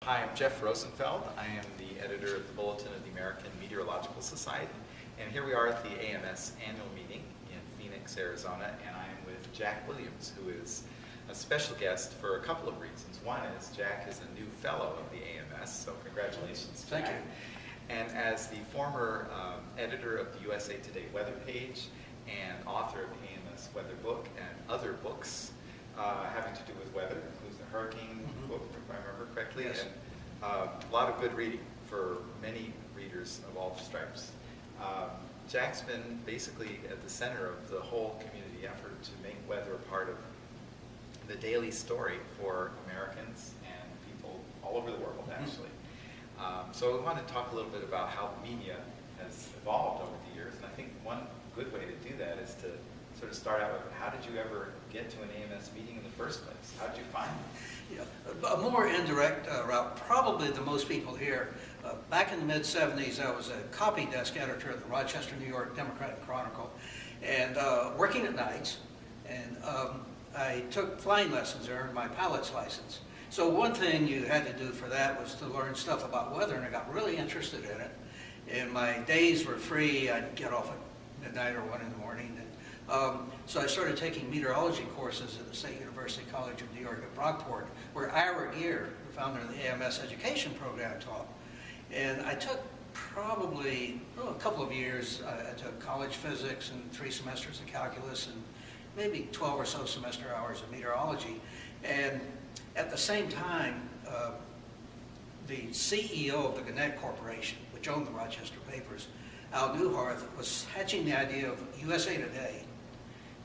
Hi, I'm Jeff Rosenfeld. I am the editor of the Bulletin of the American Meteorological Society. And here we are at the AMS annual meeting in Phoenix, Arizona, and I am with Jack Williams, who is a special guest for a couple of reasons. One is Jack is a new fellow of the AMS, so congratulations, Jack. Thank you. And as the former editor of the USA Today weather page and author of the AMS weather book and other books having to do with weather, includes the hurricane book, if I remember correctly, Yes. and a lot of good reading for many readers of all stripes. Jack's been basically at the center of the whole community effort to make weather a part of the daily story for Americans and people all over the world, actually. So we want to talk a little bit about how the media has evolved over the years, and I think one good way to do that is to sort of start out with, how did you ever get to an AMS meeting in the first place? How did you find it? Yeah, a more indirect route, probably the most people here. Back in the mid-'70s, I was a copy desk editor at the Rochester, New York Democrat and Chronicle, and working at nights, and I took flying lessons, earned my pilot's license. So one thing you had to do for that was to learn stuff about weather, and I got really interested in it. And my days were free. I'd get off at midnight or 1 in the morning. And, so I started taking meteorology courses at the State University College of New York at Brockport, where Ira Geer, the founder of the AMS education program, taught. And I took probably a couple of years. I took college physics and 3 semesters of calculus and maybe 12 or so semester hours of meteorology. And at the same time, the CEO of the Gannett Corporation, which owned the Rochester papers, Al Newharth, was hatching the idea of USA Today.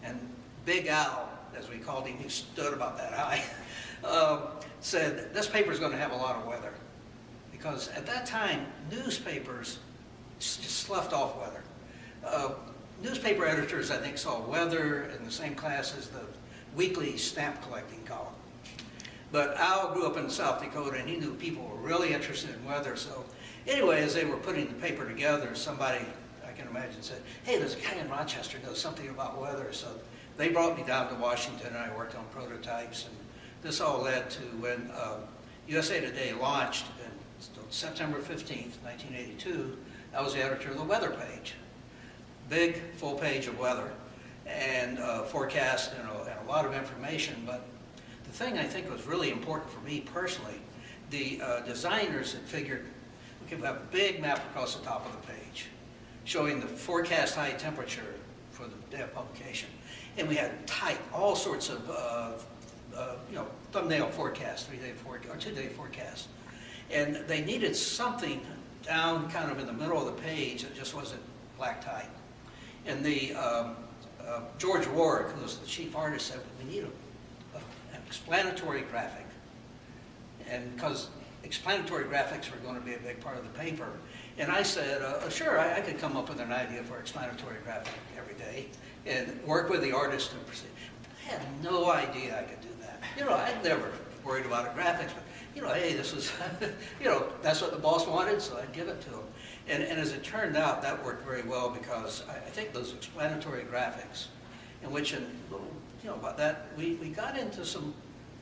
And Big Al, as we called him, he stood about that high, said, this paper is going to have a lot of weather. Because at that time, newspapers just sloughed off weather. Newspaper editors, I think, saw weather in the same class as the weekly stamp collecting column. But Al grew up in South Dakota, and he knew people were really interested in weather. So anyway, as they were putting the paper together, somebody, I can imagine, said, hey, there's a guy in Rochester who knows something about weather. So they brought me down to Washington, and I worked on prototypes. And this all led to when USA Today launched on September 15th, 1982, I was the editor of the weather page. Big, full page of weather and forecast and a lot of information. But the thing I think was really important for me personally, the designers had figured we could have a big map across the top of the page showing the forecast high temperature for the day of publication. And we had type all sorts of thumbnail forecasts, 3-day forecast or 2-day forecast. And they needed something down kind of in the middle of the page that just wasn't black type. And the George Warwick, who was the chief artist, said, we need an explanatory graphic. And because explanatory graphics were going to be a big part of the paper. And I said, sure, I could come up with an idea for explanatory graphic every day and work with the artist and proceed. I had no idea I could do that. I'd never worried about a graphics, but hey, this was, that's what the boss wanted, so I'd give it to him. And as it turned out, that worked very well because I think those explanatory graphics, in which, about that, we got into some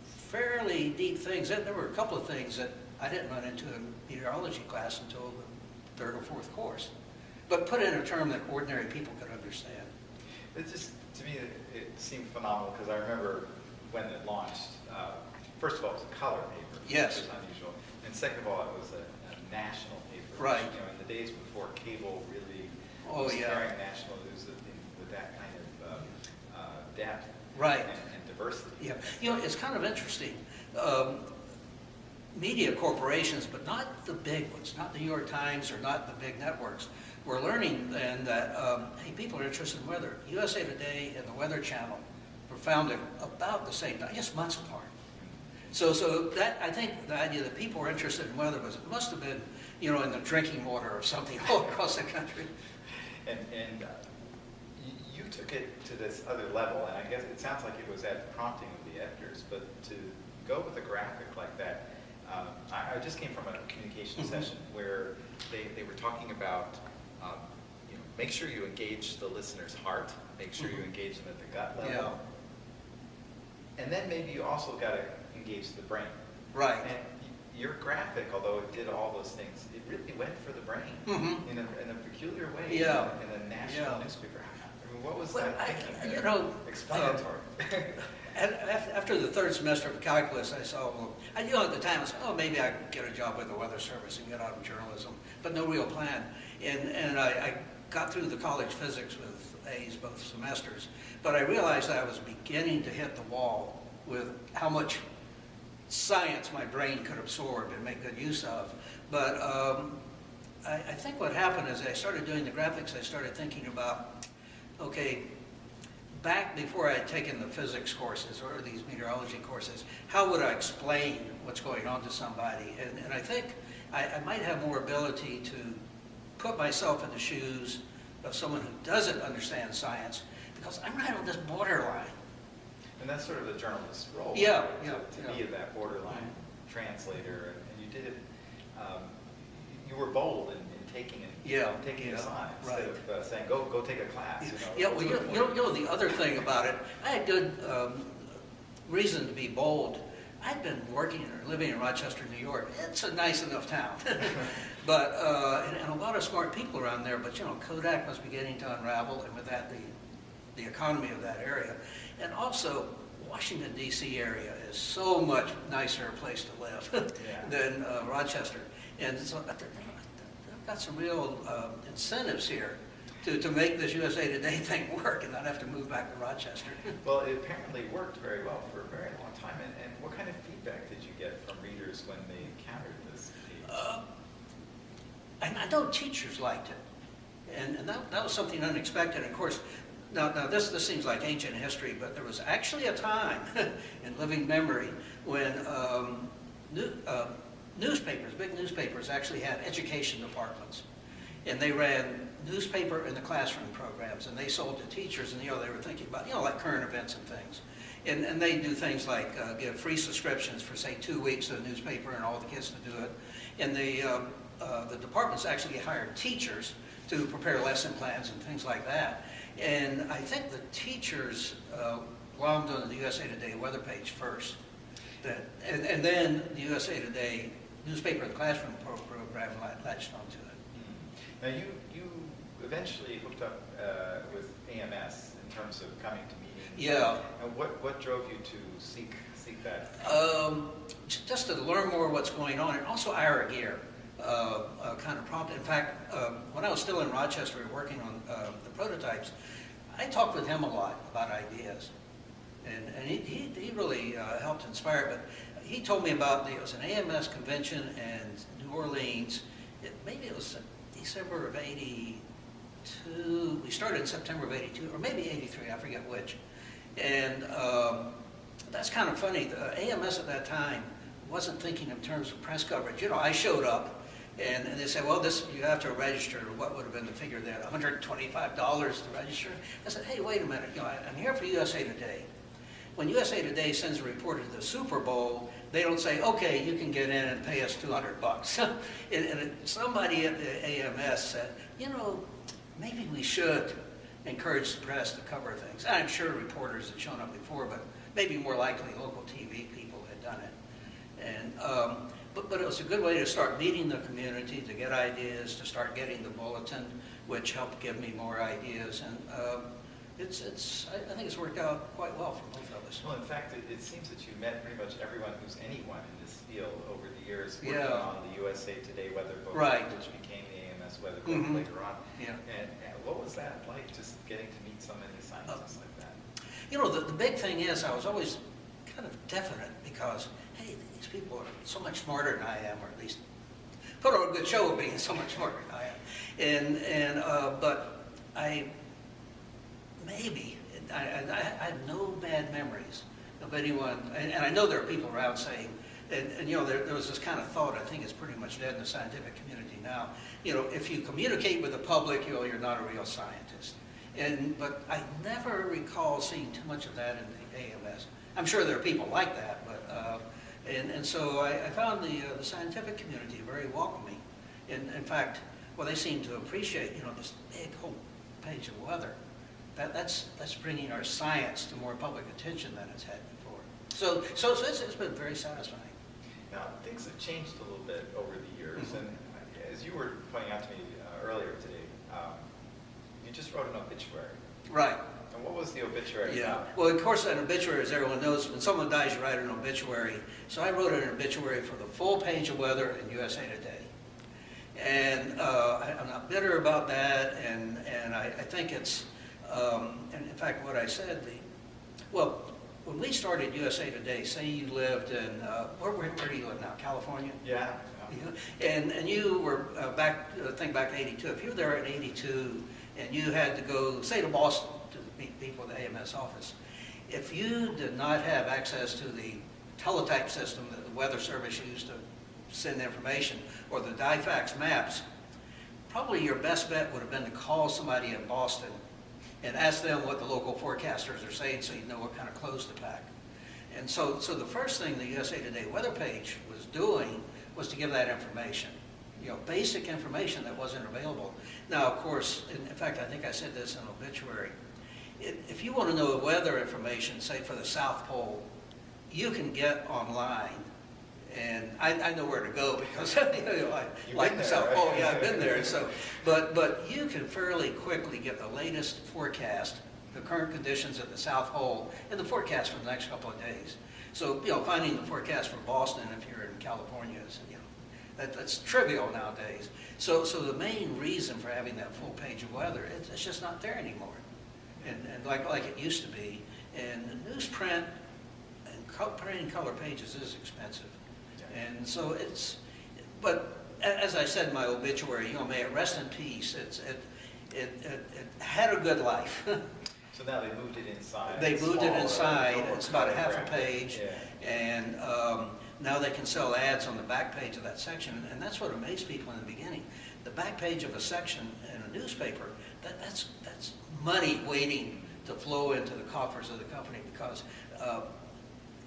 fairly deep things. There were a couple of things that I didn't run into in meteorology class until the 3rd or 4th course, but put in a term that ordinary people could understand. It just, to me, it seemed phenomenal because I remember when it launched, first of all, it was a color paper, yes, which was unusual, and second of all, it was a national paper. Right. Which, in the days before cable really was carrying national news with that kind of depth, right, and diversity. Yeah, it's kind of interesting. Media corporations, but not the big ones, not the New York Times or not the big networks. We're learning then that hey, people are interested in weather. USA Today and the Weather Channel were founded about the same time, just months apart. So that, I think the idea that people were interested in weather it must have been, in the drinking water or something all across the country. And you took it to this other level, and I guess it sounds like it was at the prompting of the editors, but to go with a graphic like that, I just came from a communication session where they were talking about, make sure you engage the listener's heart, make sure you engage them at the gut level. Yeah. And then maybe you also got to engage the brain. Right. And your graphic, although it did all those things, it really went for the brain in a peculiar way. Yeah. In a national newspaper. I mean, what was Well, that thinking? you know, explanatory. After the third semester of calculus, I saw, well, at the time I said, oh, maybe I could get a job with the Weather Service and get out of journalism, but no real plan. And I got through the college physics with A's both semesters, but I realized I was beginning to hit the wall with how much science my brain could absorb and make good use of. But I think what happened is I started doing the graphics, I started thinking about, okay, back before I had taken the physics courses or these meteorology courses, how would I explain what's going on to somebody? And I think I might have more ability to put myself in the shoes of someone who doesn't understand science, because I'm right on this borderline. And that's sort of the journalist's role. Yeah, to be that borderline translator, and you did it. You were bold in taking it. Taking it on instead of saying, go take a class. Well, you know the other thing about it, I had good reason to be bold. I'd been working or living in Rochester, New York. It's a nice enough town, but and a lot of smart people around there. But Kodak was beginning to unravel, and with that, the economy of that area, and also Washington D.C. area is so much nicer place to live than Rochester, and so I've got some real incentives here to make this USA Today thing work and not have to move back to Rochester. Well, it apparently worked very well for a very long time. And what kind of feedback did you get from readers when they encountered this piece? I know teachers liked it, and that was something unexpected. Of course, now this seems like ancient history, but there was actually a time in living memory when newspapers, big newspapers, actually had education departments, and they ran newspaper in the classroom programs, and they sold to teachers, and they were thinking about like current events and things, and they do things like give free subscriptions for say 2 weeks to the newspaper and all the kids to do it, and the departments actually hired teachers to prepare lesson plans and things like that, and I think the teachers glommed on the USA Today weather page first, and then the USA Today newspaper in the classroom program latched onto it. Now you eventually hooked up with AMS in terms of coming to meetings. Yeah. And what drove you to seek that? Just to learn more what's going on, and also Ira Gear kind of prompted. In fact, when I was still in Rochester working on the prototypes, I talked with him a lot about ideas, and he really helped inspire it. But he told me about it was an AMS convention in New Orleans. Maybe it was December of '82. We started in September of '82, or maybe '83. I forget which. And that's kind of funny. The AMS at that time wasn't thinking in terms of press coverage. I showed up, and they said, well, you have to register. What would have been the figure then? $125 to register. I said, hey, wait a minute. I'm here for USA Today. When USA Today sends a reporter to the Super Bowl, they don't say, okay, you can get in and pay us $200. and somebody at the AMS said, maybe we should encourage the press to cover things. I'm sure reporters had shown up before, but maybe more likely local TV people had done it. And but it was a good way to start meeting the community, to get ideas, to start getting the bulletin, which helped give me more ideas. And I think it's worked out quite well for both of us. Well, in fact, it seems that you met pretty much everyone who's anyone in this field over the years, working on the USA Today weather book, which became the AMS weather book later on. Yeah. And what was that like, just getting to meet so many scientists like that? The big thing is I was always kind of definite because, hey, these people are so much smarter than I am, or at least put on a good show of being so much smarter than I am. But I had no bad memories of anyone, and I know there are people around saying, and there was this kind of thought, I think it's pretty much dead in the scientific community now, if you communicate with the public, you're not a real scientist. But I never recall seeing too much of that in the AMS. I'm sure there are people like that, but so I found the scientific community very welcoming. In fact, they seem to appreciate this big whole page of weather. That's bringing our science to more public attention than it's had before. So it's been very satisfying. Now, things have changed a little bit over the years, Mhm. and as you were pointing out to me earlier today, you just wrote an obituary. Right. And what was the obituary Yeah. about? Well, of course, an obituary, as everyone knows, when someone dies, you write an obituary. So I wrote an obituary for the full page of weather in USA Today. And I'm not bitter about that, and I think it's, and in fact, what I said, well, when we started USA Today, say you lived in, where do you live now, California? Yeah. And you were think back to 82. If you were there in 82 and you had to go, say, to Boston to meet people at the AMS office, if you did not have access to the teletype system that the Weather Service used to send information, or the DIFAX maps, probably your best bet would have been to call somebody in Boston and ask them what the local forecasters are saying so you know what kind of clothes to pack. And so the first thing the USA Today weather page was doing was to give that information, basic information that wasn't available. Now, of course, in fact, I think I said this in an obituary, if you want to know weather information, say for the South Pole, you can get online, and I know where to go because I like the South Pole. Yeah, I've been there. So, but you can fairly quickly get the latest forecast, the current conditions at the South Pole, and the forecast for the next couple of days. So, finding the forecast for Boston if you're in California is, that's trivial nowadays. So the main reason for having that full page of weather, it's just not there anymore, and like it used to be. And newsprint and printing color pages is expensive. And so but as I said in my obituary, may it rest in peace. It had a good life. So now they moved it inside. They moved it inside. Smaller, It's about a half a graphic. page. Yeah. And now they can sell ads on the back page of that section. And that's what amazed people in the beginning. The back page of a section in a newspaper, that's money waiting to flow into the coffers of the company, because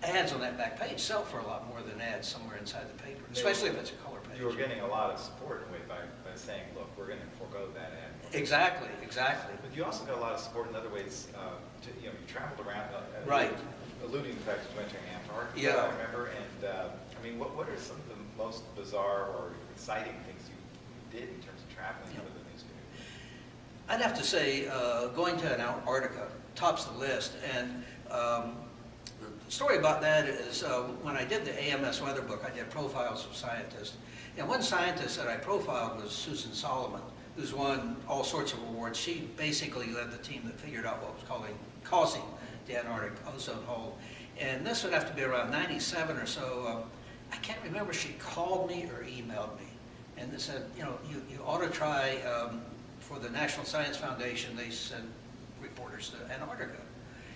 ads on that back page sell for a lot more than ads somewhere inside the paper, especially if it's a color page. You were getting a lot of support in a way by saying, look, we're going to forego that ad. Exactly. But you also got a lot of support in other ways. You traveled around, Right. alluding to the fact that you went to Antarctica, Yeah. I remember. And what are some of the most bizarre or exciting things you did in terms of traveling for the newspaper? I'd have to say going to Antarctica tops the list. And the story about that is when I did the AMS weather book, I did profiles of scientists. And one scientist that I profiled was Susan Solomon, who's won all sorts of awards. She basically led the team that figured out what was causing the Antarctic ozone hole. And this would have to be around 97 or so. I can't remember if she called me or emailed me. And they said, you ought to try, for the National Science Foundation, they send reporters to Antarctica.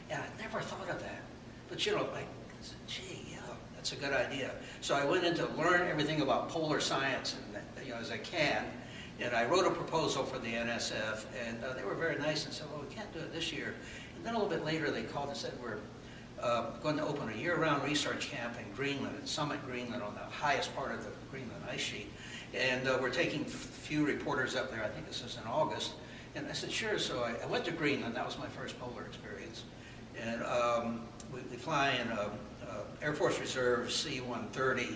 And I never thought of that. But I said, gee, yeah, that's a good idea. So I went in to learn everything about polar science, and as I can. And I wrote a proposal for the NSF, and they were very nice and said, well, we can't do it this year. And then a little bit later, they called and said, we're going to open a year-round research camp in Greenland, in Summit, Greenland, on the highest part of the Greenland ice sheet. And we're taking a few reporters up there. I think this is in August. And I said, sure. So I went to Greenland. That was my first polar experience. And we fly in a Air Force Reserve C-130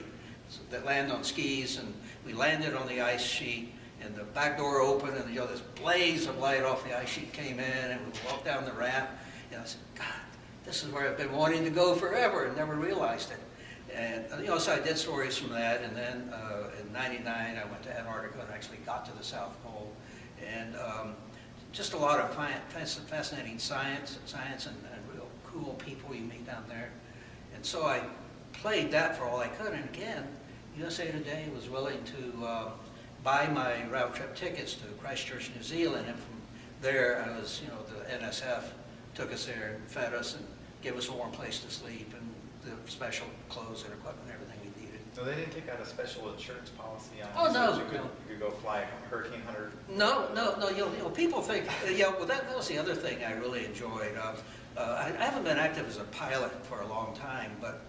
that land on skis, and we landed on the ice sheet, and the back door opened, and this blaze of light off the ice sheet came in, and we walked down the ramp, and I said, God, this is where I've been wanting to go forever, and never realized it. And so I did stories from that, and then in '99 I went to Antarctica and actually got to the South Pole, and just a lot of fascinating science and real cool people you meet down there. And so I played that for all I could, and again, USA Today was willing to buy my round trip tickets to Christchurch, New Zealand, and from there I was, the NSF took us there and fed us and gave us a warm place to sleep and the special clothes and equipment and everything we needed. So they didn't take out a special insurance policy on Oh, you, no, so you no. could go fly a Hurricane Hunter? No, people think, well, that was the other thing I really enjoyed. I haven't been active as a pilot for a long time, but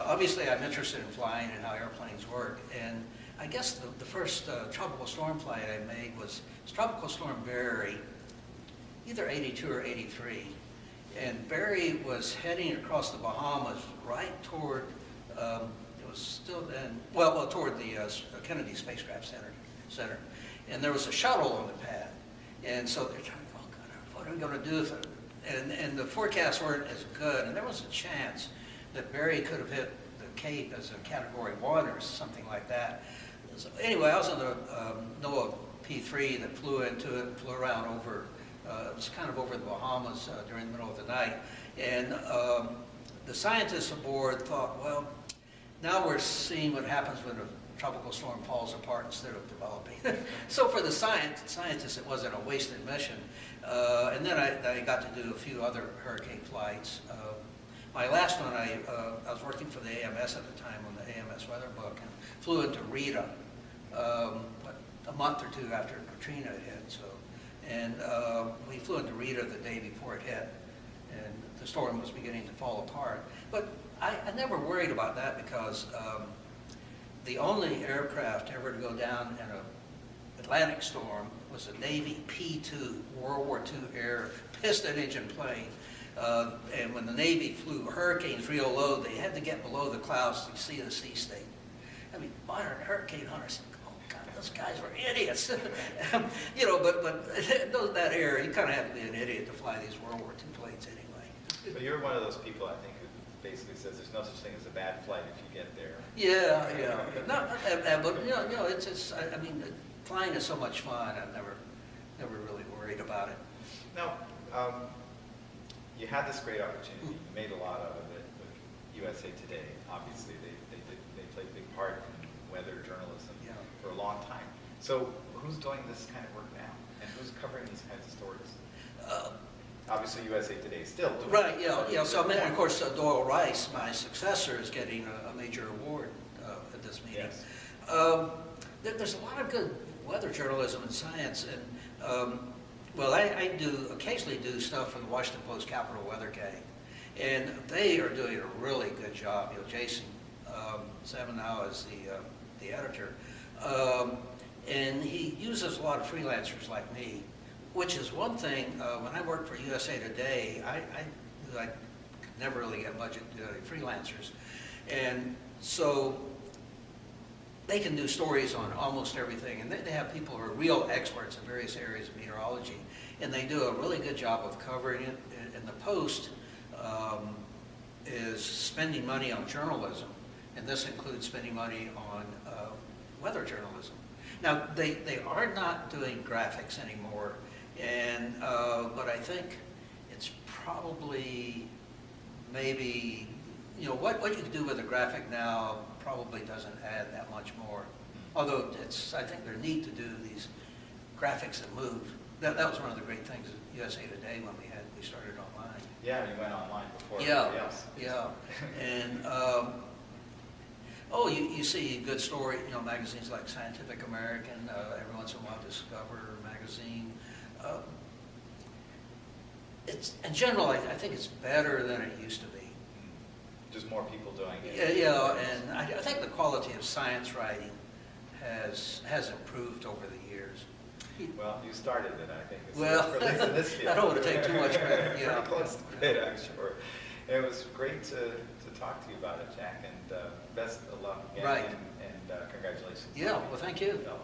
obviously I'm interested in flying and how airplanes work. And I guess the first tropical storm flight I made was Tropical Storm Barry, either 82 or 83. And Barry was heading across the Bahamas right toward was still then, well, toward the Kennedy Spacecraft Center. And there was a shuttle on the pad. And so they're trying, oh God, what are we going to do if it, and the forecasts weren't as good. And there was a chance that Barry could have hit the Cape as a Category 1 or something like that. So anyway, I was on the NOAA P3 that flew into it, flew around over, it was kind of over the Bahamas during the middle of the night. And the scientists aboard thought, well, now we're seeing what happens when a tropical storm falls apart instead of developing. So for the scientists, it wasn't a wasted mission. And then I got to do a few other hurricane flights. My last one, I was working for the AMS at the time on the AMS weather book, and flew into Rita a month or two after Katrina hit. So, and we flew into Rita the day before it hit, and the storm was beginning to fall apart. But I never worried about that because the only aircraft ever to go down in an Atlantic storm was a Navy P-2, World War II air piston engine plane. And when the Navy flew hurricanes real low, they had to get below the clouds to see the sea state. I mean, modern hurricane hunters, oh God, those guys were idiots. You know, but that era, you kind of have to be an idiot to fly these World War II planes anyway. But you're one of those people, I think, who basically says there's no such thing as a bad flight if you get there. Yeah. No, but you know, it's I mean, flying is so much fun. I've never really worried about it. Now, you had this great opportunity. You made a lot of it with USA Today. Obviously, they played a big part in weather journalism for a long time. So, who's doing this kind of work now, and who's covering these kinds of stories? Obviously, USA Today is still doing right. Yeah. So, I mean, of course, Doyle Rice, my successor, is getting a major award at this meeting. Yes. There's a lot of good weather journalism and science, and well, I occasionally do stuff for the Washington Post Capitol Weather Gang, and they are doing a really good job. You know, Jason Salmon now is the editor, and he uses a lot of freelancers like me, which is one thing. When I worked for USA Today, I could never really get budget to do any freelancers, and so they can do stories on almost everything, and they have people who are real experts in various areas of meteorology, and they do a really good job of covering it. And the Post is spending money on journalism, and this includes spending money on weather journalism. Now, they are not doing graphics anymore, and but I think it's probably maybe, you know, what you can do with a graphic now probably doesn't add that much more. Although I think they're neat to do these graphics that move. That was one of the great things at USA Today when we started online. Yeah, you went online before everybody else. Yeah. And you see good story, you know, magazines like Scientific American, every once in a while Discover magazine. In general, I think it's better than it used to be. Just more people doing it. Yeah, and I think the quality of science writing has improved over the years. Well, you started it, I think. Well, at least in this field. I don't want to take too much credit. Pretty close to it, I'm sure. It was great to talk to you about it, Jack, and best of luck again, right. and congratulations. Yeah, well, thank you. So,